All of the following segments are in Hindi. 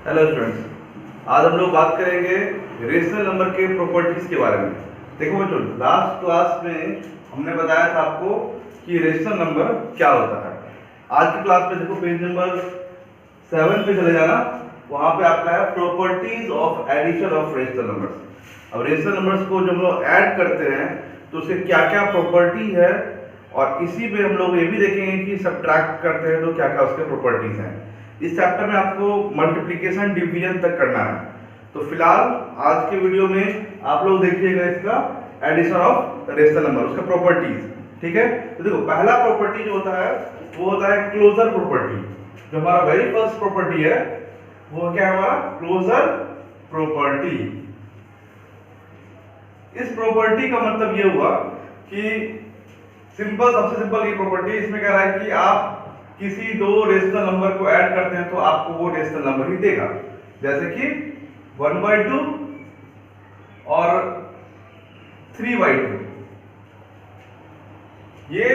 हेलो स्टूडेंट्स, आज हम लोग बात करेंगे रेशनल नंबर के प्रॉपर्टीज के बारे में। देखो बच्चों, लास्ट क्लास में हमने बताया था आपको कि रेशनल नंबर क्या होता है। आज की क्लास में देखो पेज नंबर 7 पे चले जाना, वहां पे आपका है properties of addition of rational numbers. अब रेशनल नंबर्स को जब हम लोग ऐड करते हैं तो उसके क्या क्या प्रॉपर्टी है, और इसी में हम लोग ये भी देखेंगे कि सब्ट्रैक्ट करते हैं तो क्या क्या उसके प्रॉपर्टीज हैं। इस चैप्टर में आपको मल्टीप्लिकेशन डिवीजन तक करना है। तो फिलहाल आज के वीडियो में आप लोग देखिएगा इसका एडिशन ऑफ रेशनल नंबर, उसका प्रॉपर्टीज। ठीक है, तो देखो पहला प्रॉपर्टी जो होता है वो होता है क्लोजर प्रॉपर्टी। जो हमारा वेरी फर्स्ट प्रॉपर्टी है वो क्या है, हमारा क्लोजर प्रॉपर्टी। इस प्रॉपर्टी का मतलब ये हुआ कि सबसे सिंपल ये प्रॉपर्टी, इसमें कह रहा है कि आप किसी दो रेशनल नंबर को ऐड करते हैं तो आपको वो रेशनल नंबर ही देगा। जैसे कि 1/2 और 3/2। ये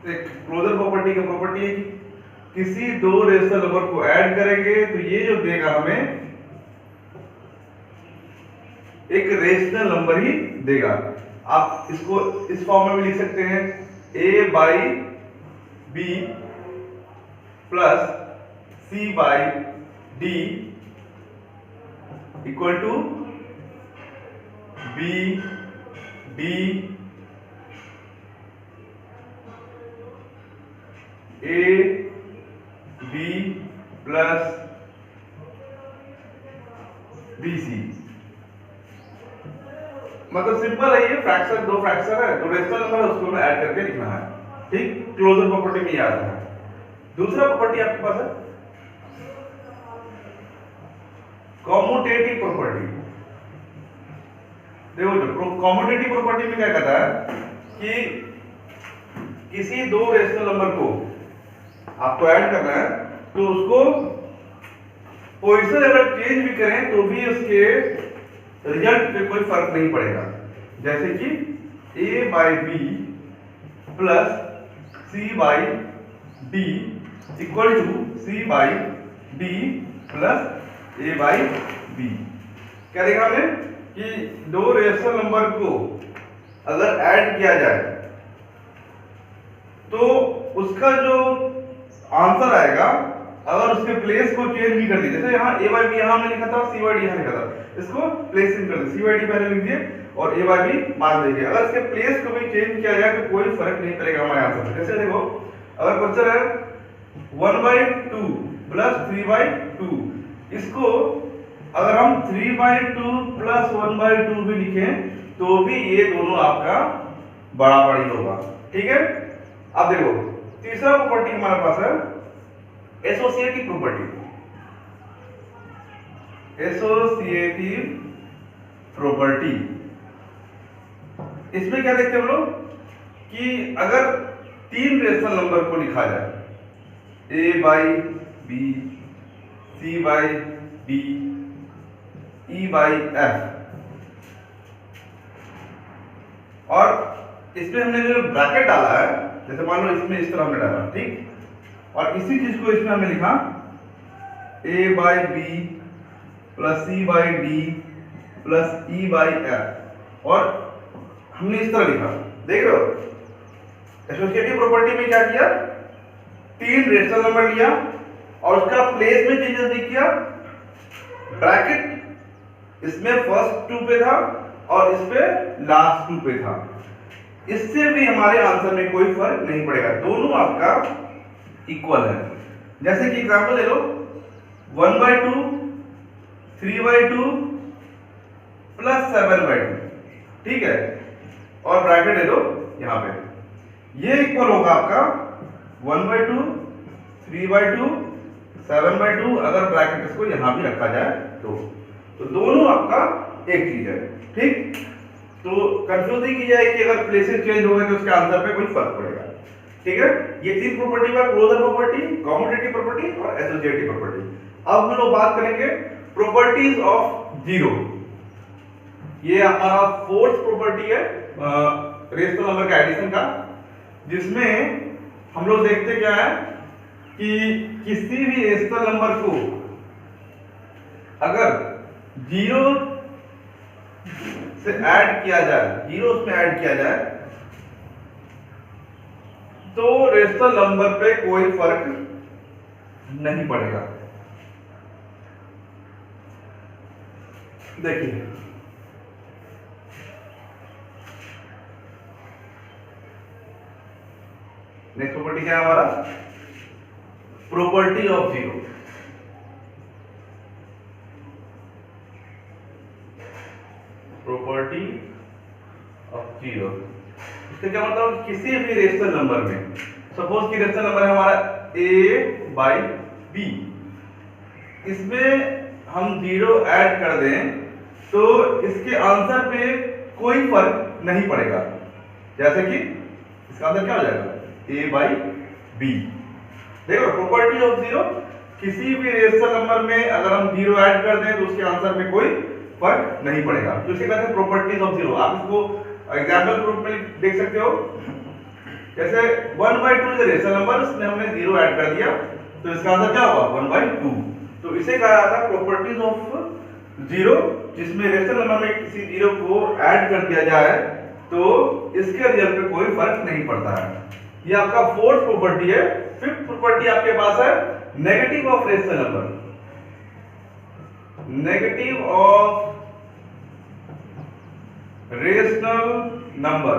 एक क्लोजर प्रॉपर्टी का प्रॉपर्टी है कि किसी दो रेशनल नंबर को ऐड करेंगे तो ये जो देगा हमें एक रेशनल नंबर ही देगा। आप इसको इस फॉर्म में भी लिख सकते हैं, a/b plus c/d equal to b d a b plus bc। मतलब सिंपल है, ये फ्रैक्शन, दो फ्रैक्शन है, दो रेशनल नंबर है, उसको हमें ऐड करके लिखना है। ठीक, क्लोजर प्रॉपर्टी में याद है। दूसरा प्रॉपर्टी आपके पास है कॉम्यूटेटिव प्रॉपर्टी। देखो जो कॉम्यूटेटिव प्रॉपर्टी में क्या कहता है कि किसी दो रेशनल नंबर को आपको ऐड करना है तो उसको पोजीशन अगर चेंज भी करें तो भी उसके रिजल्ट पे कोई फर्क नहीं पड़ेगा। जैसे कि a/b plus c/d equal to c/d plus a/b। क्या देखा हमने कि दो रेशनल नंबर को अगर ऐड किया जाए तो उसका जो आंसर आएगा, अगर उसके प्लेस को चेंज भी कर दिए, जैसे यहाँ a/b यहाँ हमने लिखा था, c/d यहाँ लिखा था, इसको प्लेसिंग कर दे, c/d पहले लिख दिए और a/b बाद देंगे। अगर इसके प्लेस को भी चेंज किया जाए तो कोई फर्क नहीं पड़ेगा हमारे आंसर में। जैसे देखो, अगर क्वेश्चन है 1/2 प्लस 3/2, इसको अगर हम 3/2 प्लस 1/2 भी लिखें तो भी ये दोनों आपका बराबर ही होगा। ठीक है, अब देखो तीसरा प्रॉपर्टी हमारे पास है एसोसिएटिव प्रॉपर्टी। एसोसिएटिव प्रॉपर्टी, इसमें क्या देखते हैं हम लोग कि अगर तीन रेशनल नंबर को लिखा जाए, a/b c/d e/f, और इसमें हमने जो ब्रैकेट डाला है, जैसे मान लो इसमें इस तरह हमने डाला, ठीक, और इसी चीज को इसमें हमने लिखा a/b plus c/d plus e/f, और हमने इस तरह लिखा। देख रहे हो, एसोसिएटिव प्रॉपर्टी में क्या किया, तीन रेशनल नंबर लिया और उसका प्लेस में चेंजेस नहीं किया। ब्रैकेट इसमें फर्स्ट 2 पे था और इस पे लास्ट 2 पे था, इससे भी हमारे आंसर में कोई फर्क नहीं पड़ेगा, दोनों आपका इक्वल है। जैसे कि एग्जांपल ले लो, 1/2 3/2 प्लस 7/2, ठीक है, और ब्रैकेट ले लो यहां पे, ये इक्वल होगा आपका 1/2 3/2 7/2, अगर ब्रैकेट इसको यहां भी रखा जाए तो दोनों आपका एक चीज है। ठीक, तो कंफ्यूज नहीं की जाए कि अगर प्लेसेस चेंज हो गए तो उसके आंसर पे कोई फर्क पड़ेगा। ठीक है, ये तीन प्रॉपर्टी है, क्लोजर प्रॉपर्टी, कॉम्यूटेटिव प्रॉपर्टी और एसोसिएटिव प्रॉपर्टी। अब हम लोग बात करेंगे प्रॉपर्टीज ऑफ जीरो। ये हमारा फोर्थ प्रॉपर्टी है रेशनल नंबर का एडिशन का, जिसमें हम लोग देखते क्या है कि किसी भी रेशनल नंबर को अगर जीरो से ऐड किया जाए, जीरो उसमें ऐड किया जाए तो रेशनल नंबर पे कोई फर्क नहीं पड़ेगा। देखिए नेक्स्ट प्रॉपर्टी क्या है हमारा, property of zero. Property of zero इसका क्या मतलब, किसी भी रेशनल नंबर में, सपोज कि रेशनल नंबर है हमारा a बाई बी, इसमें हम जीरो ऐड कर दें तो इसके आंसर पे कोई फर्क नहीं पड़ेगा। जैसे कि इसका आंसर क्या हो जाएगा, a बाई बी। देखो प्रॉपर्टी ऑफ जीरो, किसी भी रेशनल नंबर में अगर हम जीरो ऐड कर दें तो उसके आंसर में कोई फर्क नहीं पड़ेगा, तो इसे कहते हैं प्रॉपर्टीज ऑफ जीरो। आप इसको एग्जांपल के रूप में देख सकते हो, जैसे 1/2 इज रेशनल नंबर, इसमें हमने जीरो ऐड कर दिया तो इसका आंसर क्या होगा 1/2। तो इसे कहा जाता है प्रॉपर्टीज ऑफ जीरो, जिसमें रेशनल नंबर में किसी जीरो को ऐड कर दिया जाए तो इसके रिजल्ट पे कोई फर्क नहीं पड़ता है। ये आपका फोर्थ प्रॉपर्टी है। फिफ्थ प्रॉपर्टी आपके पास है negative of rational number. Negative of rational number,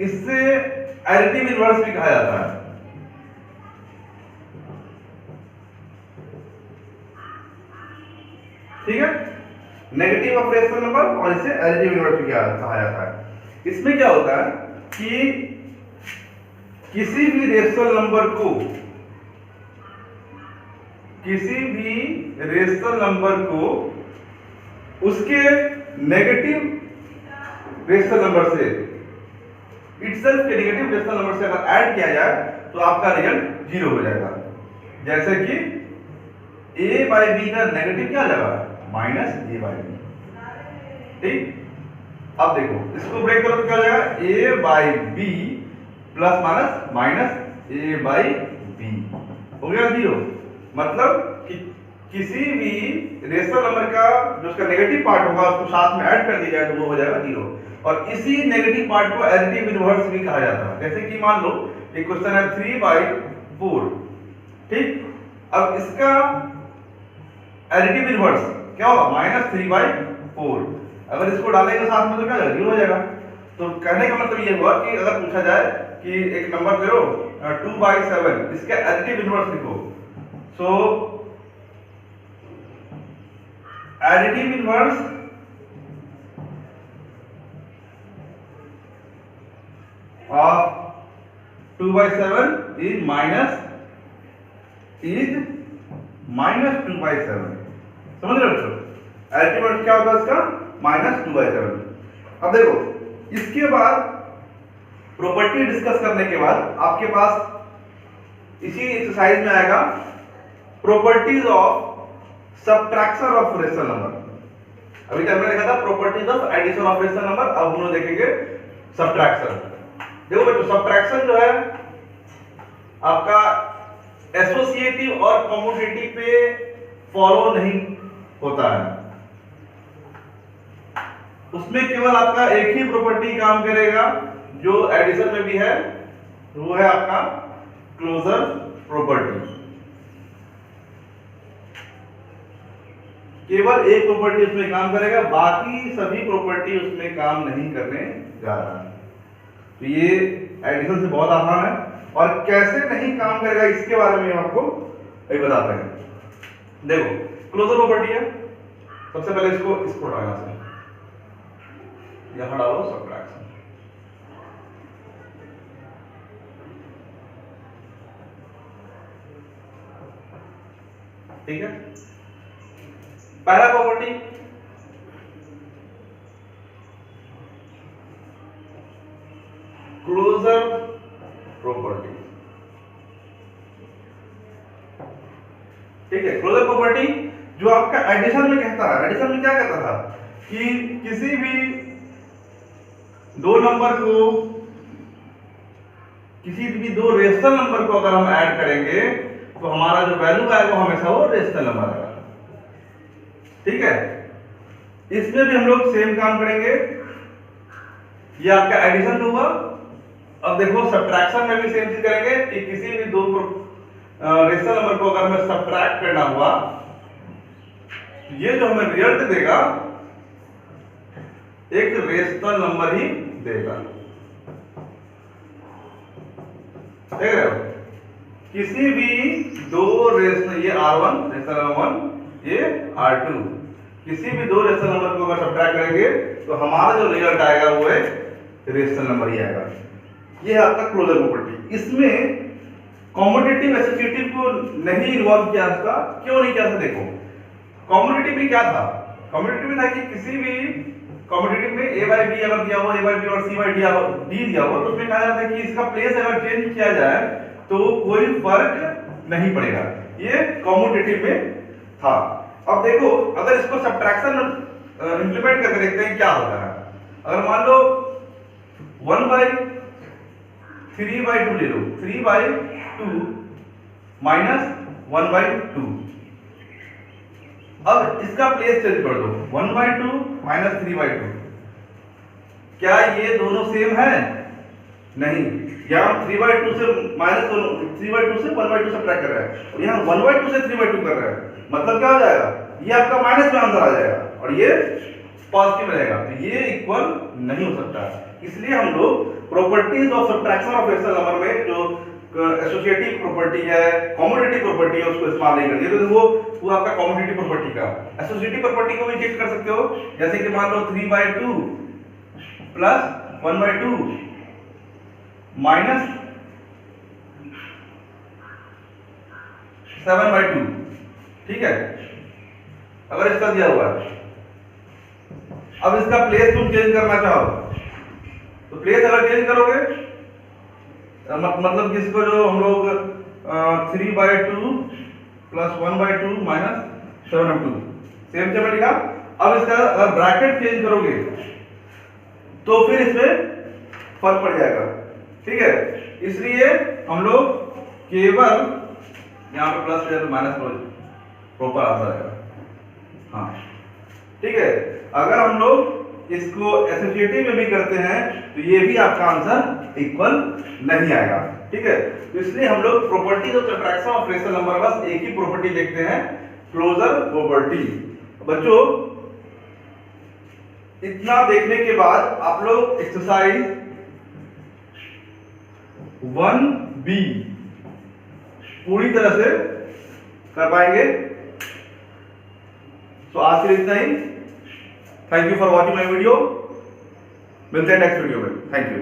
इससे एडिटिव इनवर्स भी कहा जाता है। ठीक है, नेगेटिव ऑफ रेशनल नंबर और इसे एडिटिव इनवर्स भी कहा जाता है। इसमें क्या होता है कि किसी भी रेशनल नंबर को, किसी भी रेशनल नंबर को उसके नेगेटिव रेशनल नंबर से, इटसेल्फ के नेगेटिव रेशनल नंबर से अगर ऐड किया जाए तो आपका रिजल्ट जीरो हो जाएगा। जैसे कि a बाई बी का नेगेटिव क्या जाएगा, -a बाई बी। ठीक, अब देखो इसको ब्रेक करो तो क्या हो जाएगा, a by B plus minus -a by B हो गया जीरो। मतलब कि किसी भी रेशनल नंबर का जो उसका नेगेटिव पार्ट होगा उसको साथ में ऐड कर दिया जाए तो वो हो जाएगा जीरो। और इसी नेगेटिव पार्ट को एडिटिव इनवर्स भी कहा जाता है। जैसे कि मान लो एक क्वेश्चन है 3/4, ठीक, अब इसका एडिटिव इनवर्स क्या होगा, -3/4। अगर इसको डालेंगे साथ में तो क्या जीरो हो जाएगा। तो कहने का मतलब ये हुआ कि अगर पूछा जाए कि एक नंबर ले लो 2/7, इसका एडिटिव इनवर्स लिखो, सो एडिटिव इनवर्स of 2/7 is -2/7। समझ रहे हो, एडिटिव इनवर्स क्या होगा इसका, -2/7। अब देखो इसके बाद प्रॉपर्टी डिस्कस करने के बाद आपके पास इसी एक्सरसाइज में आएगा properties of subtraction of rational number. अभी तक हमने देखा था properties of addition of rational number, अब हम लोग देखेंगे सब्ट्रैक्शन। देखो बच्चों सब्ट्रैक्शन जो है आपका एसोसिएटिव और कम्यूटेटिव पे फॉलो नहीं होता है, उसमें केवल आपका एक ही प्रॉपर्टी काम करेगा जो एडिशन में भी है, वो है आपका क्लोजर प्रॉपर्टी। केवल एक प्रॉपर्टी उसमें काम करेगा, बाकी सभी प्रॉपर्टी उसमें काम नहीं करने जा रहा है। तो ये एडिशन से बहुत आसान है, और कैसे नहीं काम करेगा इसके बारे में आपको अभी बताते हैं। देखो क्लोजर प्रॉपर्टी है, सबसे पहले इसको हटाना से यहां डालो सब्ट्रैक्शन। ठीक है, पहला प्रॉपर्टी क्लोजर प्रॉपर्टी। ठीक है, क्लोजर प्रॉपर्टी जो आपका एडिशन में कहता है, एडिशन में क्या कहता था कि किसी भी दो नंबर को, किसी भी दो रेशनल नंबर को अगर हम ऐड करेंगे तो हमारा जो वैल्यू आएगा वो हमेशा वो रेशनल नंबर आएगा। ठीक है, इसमें भी हम लोग सेम काम करेंगे। ये आपका एडिशन हुआ। अब देखो सब्ट्रैक्शन में भी सेम चीज करेंगे कि किसी भी दो रेशनल नंबर को अगर हमें सब्ट्रैक्ट करना हुआ, ये जो हमें रिजल्ट देगा एक रेशनल नंबर ही देगा। देख रहे हो, किसी भी दो रेशनल, ये R1 रेशनल नंबर 1, ये R2, किसी भी दो रेशनल नंबर को अगर सब्ट्रैक्ट करेंगे तो हमारा जो रिजल्ट आएगा वो एक रेशनल नंबर ही आएगा। ये है आपका क्लोजर प्रॉपर्टी। इसमें कॉम्यूटेटिव एसोसिएटिव को नहीं इन्वॉल्व किया था। क्यों नहीं किया था? देखो, कॉम्यूटेटिव में क्या था? कॉम्यूटेटिव में था कि किसी भी कॉम्यूटेटिव में a बाई बी अगर दिया हो, a बाई बी और c बाई डी दिया हो, तो उसमें कहा जाता है कि इसका प्लेस अगर चेंज किया जाए तो कोई फर्क नहीं पड़ेगा। ये कॉम्यूटेटिव में था। अब देखो, अगर इसको सब्ट्रैक्शन इंप्लीमेंट करके देखते हैं क्या होता है। अगर मान लो 1/3/2 ले लो, 3/2 माइनस 1/2। अब इसका प्लेस चेंज कर दो, 1/2 माइनस 3/2। क्या ये दोनों सेम है? नहीं। यहाँ 3/2 से माइनस 3/2 से 1/2 सब्ट्रैक्ट कर रहा है, और यहाँ 1/2 से 3/2 कर रहा है। मतलब क्या हो जाएगा? ये आपका माइनस में आंसर आ जाएगा और ये पॉजिटिव रहेगा। तो ये इक्वल नहीं हो सकता। इसलिए हम लोग properties of subtraction of rational number में जो एसोसिएटिव प्रॉपर्टी है, कॉम्यूटेटिव प्रॉपर्टी है, उसको इस्तेमाल नहीं करते। तो वो आपका कॉम्यूटेटिव प्रॉपर्टी का। एसोसिएटिव प्रॉपर्टी को भी चेक कर सकते हो, जैसे कि मान लो 3/2 प्लस 1/2 माइनस 7/2। ठीक है, अगर इसका दिया हुआ है, अब इसका प्लेस तुम चेंज करना चाहो तो प्लेस अगर चेंज करोगे, मतलब कि इसको जो हम लोग 3/2 प्लस 1/2 माइनस 7/2 सेम सेम लिखा। अब इसका अगर ब्रैकेट चेंज करोगे तो फिर इसमें फर्क पड़ जाएगा। ठीक है, इसलिए हम लोग केवल यहाँ पे प्लस या माइनस प्रॉपर आंसर आएगा। हाँ, ठीक है। अगर हम लोग इसको एसोसिएटिव में भी करते हैं तो ये भी आपका आंसर इक्वल नहीं आएगा। ठीक है, तो इसलिए हम लोग properties of subtraction of rational number बस एक ही प्रॉपर्टी देखते हैं, क्लोजर प्रॉपर्टी। बच्चों, इतना देखने के बाद आप लोग एक्सरसाइज 1B पूरी तरह से कर पाएंगे। तो आज के लिए इतना ही। Thank you for watching my video. मिलते हैं नेक्स्ट वीडियो में। Thank you.